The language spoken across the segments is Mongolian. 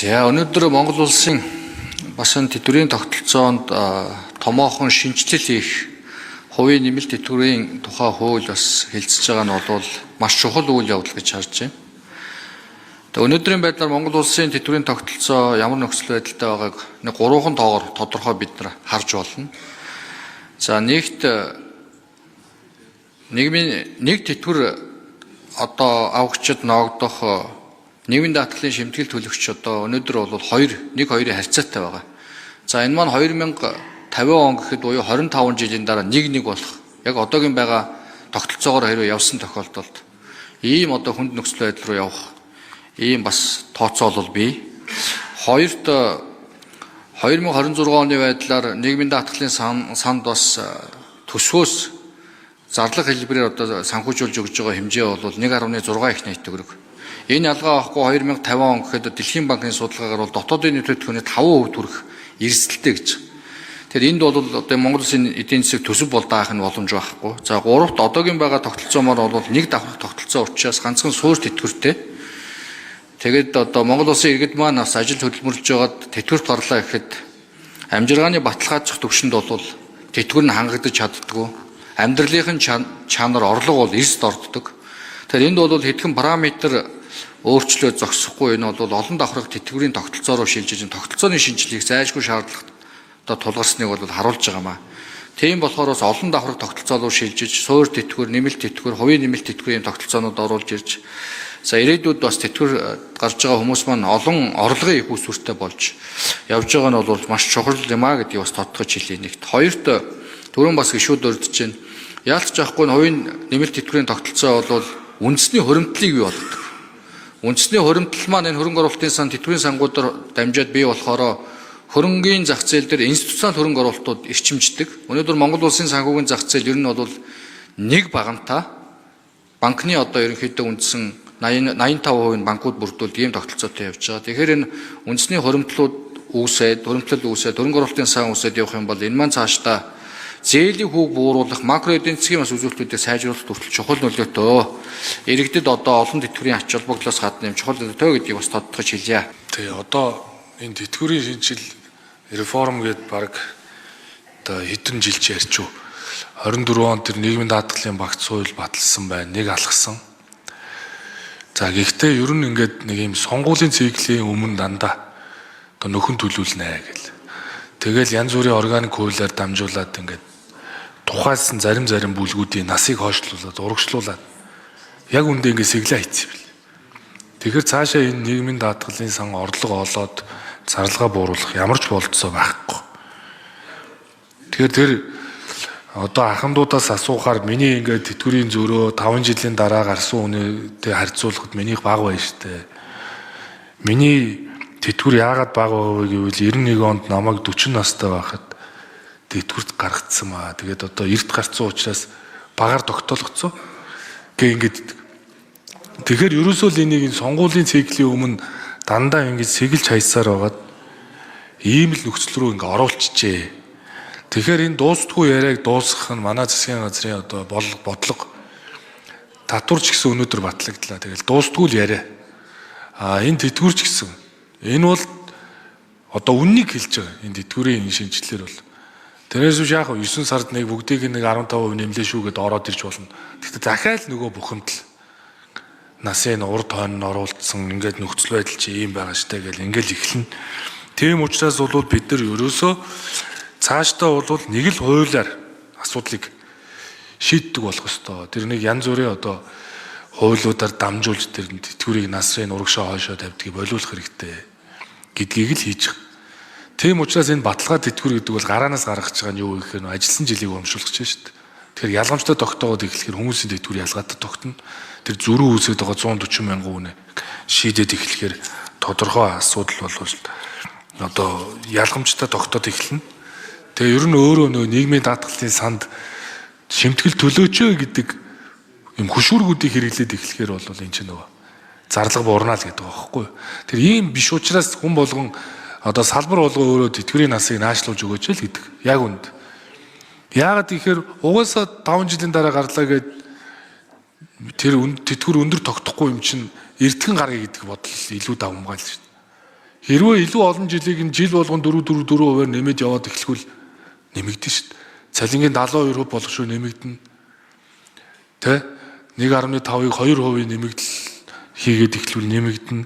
За өнөөдөр Монгол улсын бас тэтгэврийн тогтолцоонд томоохон шинжилэл хийх хувийн нэмэлт тэтгэврийн тухай хууль бас хэлцэж байгаа нь бол маш чухал үйл явдал гэж харж байна. Тэгээ өнөөдрийн байдлаар Монгол улсын тэтгэврийн тогтолцоо ямар нөхцөл байдалтай байгааг нэг гурван тоогоор тодорхой бид нар харж болно. За нэгт нийгмийн нэг тэтгэвэр одоо авахчид ногдох нийгмийн даатгалын шимтгэл төлөгч одоо өнөөдөр бол 2-1-2-ийн харьцаатай байгаа. За энэ маань 2050 он гэхэд буюу 25 жилийн дараа 1-1 болох. Яг одоогийн байгаа тогтолцоогоор хэрвээ явсан тохиолдолд ийм одоо хүнд нөхцөл байдал руу явах ийм бас тооцоо бол бий. Хоёрт 2026 оны байдлаар нийгмийн даатгалын санд бас төсвөөс зарлага хэлбэрээр одоо санхүүжүүлж өгж байгаа хэмжээ бол 1.6 их нийт төгрөг. Энэ ялгаа авахгүй 2050 он гэхэд Дэлхийн банкны судалгаагаар бол дотоодын нийт төлөвийн 5% хүрэх эрсдэлтэй гэж. Тэгэхээр энд бол одоо Монгол Улсын эдийн засаг төсөв болдаах нь боломж байхгүй. За гуравт одоогийн байгаа тогтолцоомоор бол нэг давхрах тогтолцоо учраас ганцхан суурь тэтгэвртэй. Тэгээд одоо Монгол Улсын иргэд маань бас ажил хөдөлмөрлөж байгаад тэтгэврт гарлаа гэхэд амжиргааны баталгаажих төвшөнд бол тэтгэвэр нь хангагдаж чаддгүй. Амьдралын чанар орлого бол эрсд орддог. Тэгэхээр энд бол хэдхэн параметр өөрчлөө зогсохгүй энэ бол олон давхрах тэтгэврийн тогтолцоо руу шилжиж тогтолцооны шинжилгээг зайлшгүй шаардлагатай тулгарсныг бол харуулж байгаамаа. Тийм болохоор бас олон давхрах тогтолцоо руу шилжиж суурь тэтгэвэр, нэмэлт тэтгэвэр, хувийн нэмэлт тэтгэврийн тогтолцоонууд оруулж ирж за ирээдүйд бас тэтгэвэр гарч байгаа хүмүүс маань олон орлогын их үүсвэртэй болж явж байгаа нь бол маш чухал юм а гэдгийг бас тодтогч хэлье нэгт. Хоёрт түрүүн бас гишүүд өрдөж байна. Яалтч авахгүй хувийн нэмэлт тэтгэврийн тогтолцоо бол үндэсний хуримтлалыг бий болгодог. Үндэсний хуримтлал маань энэ хөрөнгө оруулалтын сан тэтгэврийн сангуудаар дамжаад бий болохоор хөрөнгийн зах зээл дээр институционал хөрөнгө оруулалтууд эрчимждэг. Өнөөдөр Монгол улсын санхүүгийн зах зээл ер нь бол нэг багамтай банкны одоо ерөнхийдөө үндсэн 85% нь банкуд бүрдүүлдэг ийм тогтолцоотой явж байгаа. Тэгэхээр энэ үндэсний хуримтлал үүсээд хөрөнгө оруулалтын сан үүсээд явах юм бол энэ маань цаашдаа зээлийн хүүг бууруулах макро эдийн засгийн бас үзүүлэлтүүдийг сайжруулах хүртэл чухал нөлөөтэй. Иргэдэд одоо олон тэтгэврийн ач холбогдлоос гадна юм чухал нөлөөтэй гэдгийг бас тодтогч хэлье. Тэгээ одоо энэ тэтгэврийн шинжил реформ гэдэг баг одоо хэдэн жилч ярьчв. 24 онд тэр нийгмийн даатгалын багц хууль баталсан байна. Нэг алгасан. За гэхдээ ер нь ингээд нэг юм сонгуулийн циклийн өмнө дандаа одоо нөхөн төлөвлөнэ гэл. Тэгэл янз бүрийн органик хуулиар дамжуулаад ингээд тухайлсан зарим бүлгүүдийн насыг хойшлуулад урагшлуулад яг үндэ ингээд сэглээ хийцээ бил. Тэгэхээр цаашаа энэ нийгмийн даатгалын сан орлого олоод зарлага бууруулах ямар ч болцоо байхгүй. Тэгэхээр тэр одоо ахмадуудаас асуухаар миний ингээд тэтгэврийн зөрөө 5 жилийн дараа гарсан үнэтэй харьцуулахад минийх бага байна штэ. Миний тэтгэвэр яагаад бага вэ гэвэл 91 онд намайг 40 настай байхад тэтгэврт гаргацсан маа. Тэгээд одоо эрт гарцсан учраас багаар тогтоолгоцсон. Ингээд тэгэхээр ерөөсөө л энийг сонгуулийн циклийн өмнө дандаа ингэж сэгэлж хайсаар байгаад ийм л нөхцөл рүү ингээ оруулчихжээ. Тэгэхээр энэ дуустгүй яриаг дуусгах нь манай засгийн газрын одоо бодлого татварч гэсэн өнөөдөр батлагдлаа. Тэгэл дуустгүй л яриа. Энэ тэтгэвэрч гэсэн. Энэ бол одоо үннийг хэлж байгаа. Энэ тэтгэврийн шинжилгээр бол. Тэрээс үш яг 9 сард нэг бүгдийг нэг 15% нэмлээ шүү гэдээ ороод ирж болно. Гэхдээ дахиад нөгөө бухимдал насын урд хойно оруулсан ингээд нөхцөл байдал чи ийм байгаа штэ гэл ингээл эхлэн. Тийм учраас бол бид нар ерөөсөө цаашдаа бол нэг л хуулиар асуудлыг шийддэг болох ёстой. Тэр нэг янз бүрийн одоо хуулиудаар дамжуулж тэр тэтгэврийг насрын урагшаа хойшоо тавьдгийг болиулах хэрэгтэй гэдгийг л хийж байгаа. Тийм учраас энэ баталгаа тэтгэвэр гэдэг бол гараанаас гаргаж байгаа нь юу гэхээр ажилласан жилийг урамшуулах чинь шүү дээ. Тэгэхээр ялгамжтай тогтоогод эхлэхээр хүмүүсийн тэтгэвэр ялгаатай тогтно. Тэр зөрүү үүсгэж байгаа 140 мянган үнэ шийдээд эхлэхээр тодорхой асуудал бол одоо ялгамжтай тогтоод эхэлнэ. Тэгээ ер нь өөрөө нөө нийгмийн даатгалын санд шимтгэл төлөөч гэдэг юм хөшүүргүүдийг хэрэглээд эхлэхээр бол энэ чинь нөгөө зарлага буурна л гэдэг байгаа байхгүй. Тэр ийм биш учраас хүн болгон одоо салбар болго өөрөө тэтгэврийн насыг наашлуулж өгөөч л гэдэг. Яг үнд. Яагаад гэхээр угаасаа 5 жилийн дараа гарлаа гэд тэр тэтгэвэр өндөр тогтохгүй юм чинь эртхэн гаргая гэдэг бодол илүү давмгаал шүү дээ. Хэрвээ илүү олон жилийг нь жил болгон 4-4-4%-аар нэмээд яваад эхлэхүүл нэмэгдэн шүү дээ. Цалингийн 72% болох шүү нэмэгдэнэ. Тэ 1.5-ыг 2% нэмэгдэл хийгээд эхлүүл нэмэгдэнэ.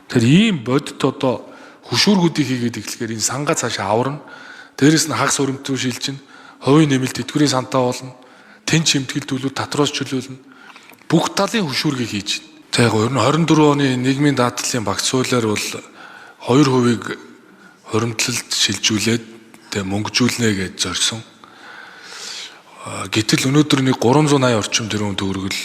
Тэр ийм бодит одоо хөшүүргүүдийг хийгээд эхлэхээр энэ сангаа цаашаа аварна. Дээрээс нь хагас өрөмт рүү шилжинэ. Хувийн нэмэлт тэтгэврийн сантаа болно. Тэн чимтгэл төлөв татвараас чөлөөлнө. Бүх талын хөшүүргийг хийж байна. За яг нь 24 оны нийгмийн даатгалын багц хуулиар бол 2% хуримтлалд шилжүүлээд мөнгөжүүлнэ гэж зорьсон. Гэтэл өнөөдөр нэг 380 орчим тэрбум төгрөгөл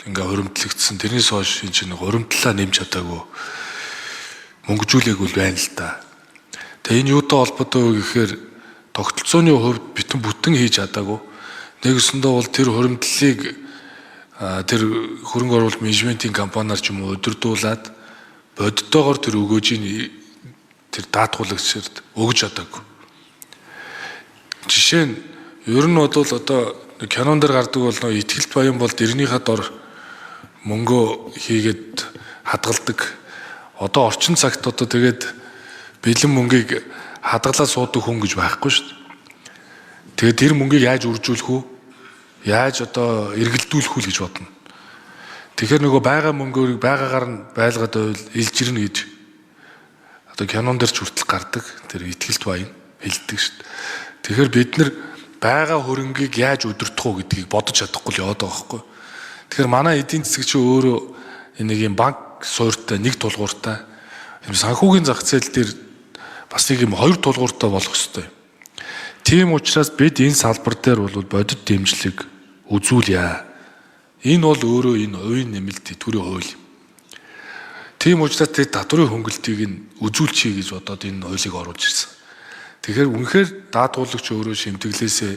ингээ хуримтлагдсан. Тэрнээс хойш энэ чинь хуримтлалаа нэмж чадаагүй мөнгөжүүлээгүй байна л да. Тэгээ энэ юутай холбоотой вэ гэхээр тогтолцооны хувьд битэн бүтэн хийж чадаагүй. Нэгэсэндээ бол тэр хуримтлалыг тэр хөрөнгө оруулалт менежментийн компаниар ч юм уу удирдуулад бодиттойгоор тэр өгөөжийн тэр даатгуулагчид өгж чадаагүй. Жишээ нь ер нь бол одоо кинон дээр гардаг бол итгэлт баян бол дэрнийхээ дор мөнгө хийгээд хадгалдаг. Одоо орчин цагт одоо тэгээд бэлэн мөнгийг хадгалаад суудаг хүн гэж байхгүй шүү дээ. Тэгээд тэр мөнгийг яаж үржүүлэх үү? Яаж одоо эргэлдүүлэх үү гэж бодно. Тэгэхээр нөгөө байгаа мөнгөөрийг байгаагаар нь байлгаад байвал илж ирнэ гэж одоо кинон дээр ч хүртэл гардаг. Тэр итгэлт баян хэлдэг шүү дээ. Тэгэхээр бид нар байгаа хөрөнгийг яаж өдөртөх үү гэдгийг бодож чадахгүй л яваад байгаа байхгүй. Тэгэхээр манай эдийн засаг чи өөрөө нэг юм банк суурьтай нэг тулгууртай юм санхүүгийн зах зээл дээр бас нэг юм хоёр тулгууртай болох ёстой. Тийм учраас бид энэ салбар дээр бол бодит дэмжлэг үзүүлье. Энэ бол өөрөө энэ хувийн нэмэлт тэтгэврийн хууль. Тийм учраас тэр татврын хөнгөлтийг нь үзүүлчихье гэж бодоод энэ хуулийг оруулж ирсэн. Тэгэхээр үнэхээр даатгуулагч өөрөө шимтгэлээсээ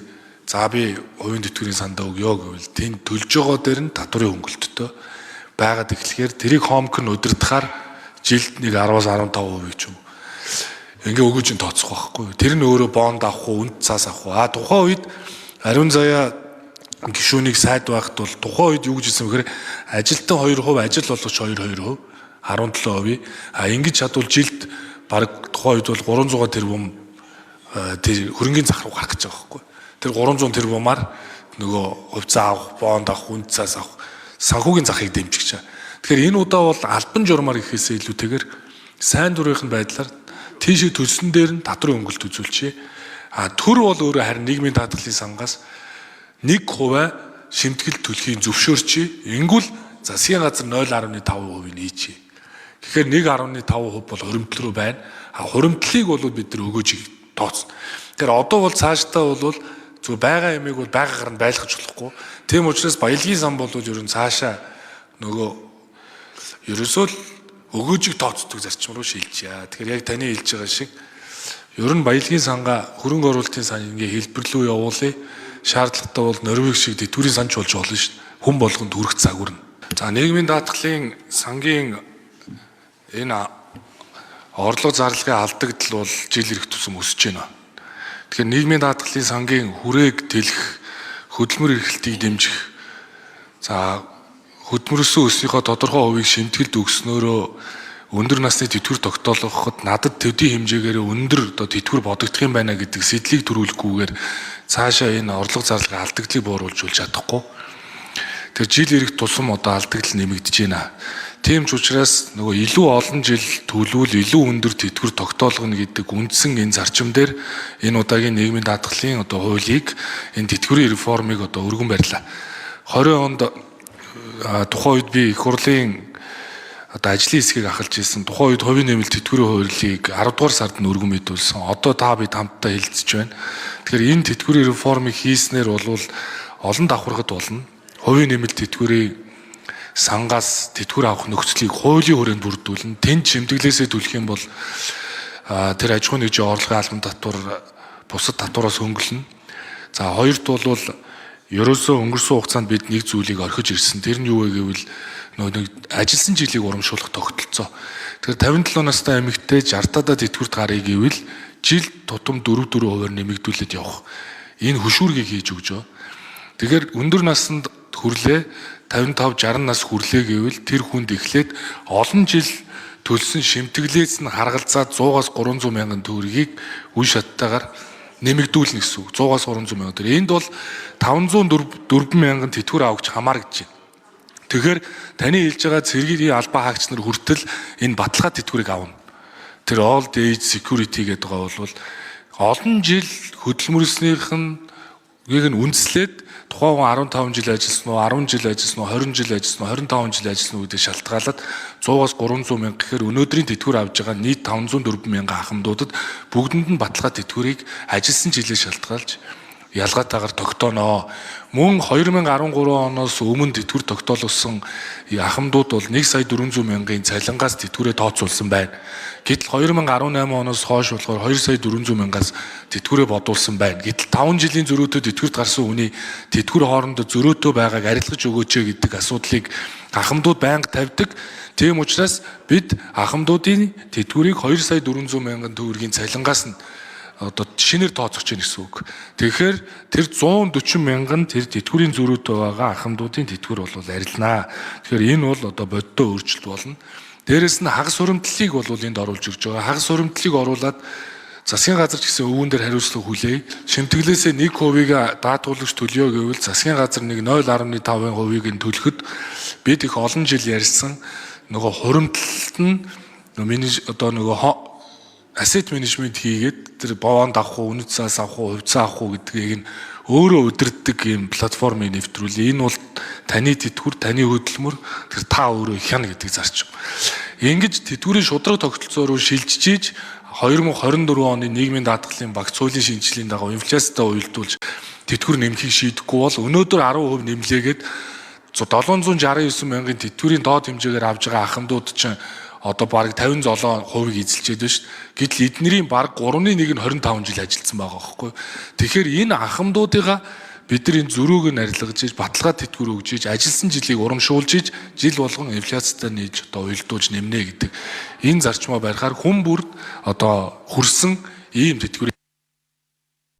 за би хувийн тэтгэврийн сандаа өгье гэвэл тэнд төлж байгаа дээр нь татврын хөнгөлттэй байгаад эхлэхээр тэрийг хомк нь удирдахаар жилд нэг 10-аас 15% ч юм ингээ өгөөж нь тооцох байхгүй. Тэр нь өөрөө бонд авах уу, үнд цаас авах уу. Тухайн үед ариун заяа гишүүнийг сайд байхад бол тухайн үед юу гэж хэлсэн бэхээр ажилтан 2%, ажил олгогч 2%, 17%. Ингэж чадвал жилд баг тухайн үед бол 300 тэрбум тэр хөрөнгөний зах руу гарах гэж байгаа байхгүй. Тэр 300 тэрбумаар нөгөө хувьцаа авах, бонд авах, үнд цаас авах, санхүүгийн захыг дэмжих чаа. Тэгэхээр энэ удаа бол албан журмаар ихээсээ илүүтэйгээр сайн дурынхын байдлаар тийшээ төлсөн дээр нь татврын хөнгөлт үзүүлчихье. Төр бол өөрөө харин нийгмийн даатгалын сангаас 1% шимтгэл төлөхийг зөвшөөрчээ. Ингүүл засгийн газар 0.5% нь ийчээ. Тэгэхээр 1.5% бол хуримтлал руу байна. Хуримтлалыг бол бид нар өгөөж тооцно. Тэгэхээр одоо бол цаашдаа бол зөв байгаа ямиг бол байгаагаар нь байлгах болохгүй. Тийм учраас баялагын сан бол ер нь цаашаа нөгөө ерөөсөө л өгөөжийг тооцдог зарчим руу шилжээ. Тэгэхээр яг таны хэлж байгаа шиг ер нь баялагын сангаа хөрөнгө оруулалтын сан ингээ хэлбэрлүү явуулъя. Шаардлагатай бол Норвег шиг тэтгэврийн санч болж болно шүү дээ. Хүн болгонд хүрэх загвар нь. За нийгмийн даатгалын сангийн энэ орлого зарлагын алдагдал бол жил ирэх тусам өсөж байна. Тэгэхээр нийгмийн даатгалын сангийн хүрээг тэлэх, хөдөлмөр эрхлэлтийг дэмжих. За хөдөлмөрөөсөө өснийхөө тодорхой хувийг шимтгэлд өгснөөрөө өндөр насны тэтгэвэр тогтоолгоход надад төдий хэмжээгээр өндөр одоо тэтгэвэр бодогдох юм байна гэдэг сэтлийг төрүүлэхгүйгээр цаашаа энэ орлого зарлагын алдагдлыг бууруулж чадахгүй. Тэр жил ирэх тусам одоо алдагдал нэмэгдэж байна. Тийм ч учраас нөгөө илүү олон жил төлөвлөл илүү өндөр тэтгэвэр тогтоолгоно гэдэг үндсэн энэ зарчим дээр энэ удаагийн нийгмийн даатгалын одоо хуулийг энэ тэтгэврийн реформыг одоо өргөн барьлаа. 20 онд тухайн үед би их хурлын одоо ажлын хэсгийг ахалж ирсэн. Тухайн үед хувийн нэмэлт тэтгэврийн хуулийг 10 дугаар сард нь өргөн мэдүүлсэн. Одоо та бид хамтдаа хэлэлцэж байна. Тэгэхээр энэ тэтгэврийн реформыг хийснээр бол олон давхаргад болно. Хувийн нэмэлт тэтгэврийн сангаас тэтгэвэр авах нөхцөлийг хуулийн хүрээнд бүрдүүлнэ. Тэнд шимтгэлээсээ төлөх юм бол тэр аж ахуйн нэгжийн орлогын албан татвар бусад татвараас хөнгөлнө. За хоёрт бол ерөөсөө өнгөрсөн хугацаанд бид нэг зүйлийг орхиж ирсэн. Тэр нь юу вэ гэвэл нэг ажилласан жилийг урамшуулах тогтолцоо. Тэгэхээр 57 настай эмэгтэй 60-таа тэтгэврт гарыг гэвэл жил тутам 4% нэмэгдүүлээд явах. Энэ хөшүүргийг хийж өгч байгаа. Тэгэхээр өндөр наснд хүрлээ 55-60 нас хүрлээ гэвэл тэр хүнд эхлээд олон жил төлсөн шимтгэлээс нь харгалзаад 100-аас 300 мянган төгрөгийг үе шаттайгаар нэмэгдүүлнэ гэсэн үг. 100-аас 300 мянган төгрөг. Энд бол 504 мянган тэтгэвэр авагч хамаарагдаж байна. Тэгэхээр таны хэлж байгаа цэргийн албан хаагч нар хүртэл энэ баталгаа тэтгэврийг авна. Тэр old age security гэдэг байгаа бол олон жил хөдөлмөрснийх нь үндслээд тухайн хүн 15 жил ажилласан уу, 10 жил ажилласан уу, 20 жил ажилласан уу, 25 жил ажилласан уу гэдэг шалтгаалаад 100-аас 300 мянга гэхээр өнөөдрийн тэтгэвэр авж байгаа нийт 504 мянган ахмадуудад бүгдэнд нь баталгаа тэтгэврийг ажилласан жилээ шалтгаалж ялгаатаагаар тогтооно. Мөн 2013 оноос өмнө тэтгэвэр тогтоолсон ахмадууд бол 1,400,000 мянган цалингаас тэтгэврээ тооцоолсон байна. Гэтэл 2018 оноос хойш болохоор 2,400,000 мянгаас тэтгэврээ бодуулсан байна. Гэтэл 5 жилийн зөрүүтэй тэтгэврт гарсан хүний тэтгэвэр хоорондоо зөрөөтэй байгааг арилгаж өгөөч гэдэг асуудлыг ахмадууд байнга тавьдаг. Тийм учраас бид ахмадуудын тэтгэврийг 2,400,000 мянган төгрөгийн цалингаас нь одоо шинээр тооцох чинь гэсэн үг. Тэгэхээр тэр 140 мянган тэр тэтгэврийн зөрүүтэй байгаа ахмадуудын тэтгэвэр бол арилнаа. Тэгэхээр энэ бол одоо бодиттой өөрчлөлт болно. Дээрээс нь хагас хуримтлалыг бол энд оруулж ирж байгаа. Хагас хуримтлалыг оруулаад засгийн газар ч гэсэн өвөн дээр хариуцлага хүлээе. Шимтгэлээсээ 1% даатгуулагч төлөё гэвэл засгийн газар нэг 0.5%-ийг нь төлөхөд бид их олон жил ярьсан нөгөө хуримтлалт нь одоо нөгөө asset management хийгээд тэр бовонд авах уу, үнэт цаас авах уу, хувьцаа авах уу гэдгийг нь өөрөө удирддаг юм платформыг нэвтрүүлээ. Энэ бол таны тэтгэвэр, таны хөдөлмөр, тэр та өөрөө хяна гэдэг зарчим. Ингэж тэтгэврийн шудраг тогтолцоо руу шилжиж 2024 оны нийгмийн даатгалын багц хуулийн шинжилгээний дагуу инфляцтай уялдуулж тэтгэвэр нэмэхийг шийдэхгүй бол өнөөдөр 10% нэмлээгээд 769 мянган тэтгэврийн доод хэмжээгээр авж байгаа ахмадууд чинь одоо бараг 57% эзэлчихэд байна шүү дээ. Гэтэл эднэрийн бараг 3-1 нь 25 жил ажилласан байгаа байхгүй. Тэгэхээр энэ ахмадуудыгаа бид нар энэ зөрүүг нь арилгаж иж, баталгаа тэтгэвэр өгж иж, ажилласан жилийг урамшуулж иж, жил болгон инфляцтай нээж одоо уялдуулж нэмнэ гэдэг энэ зарчмаа барихаар хүн бүр одоо хүрсэн ийм тэтгэврийг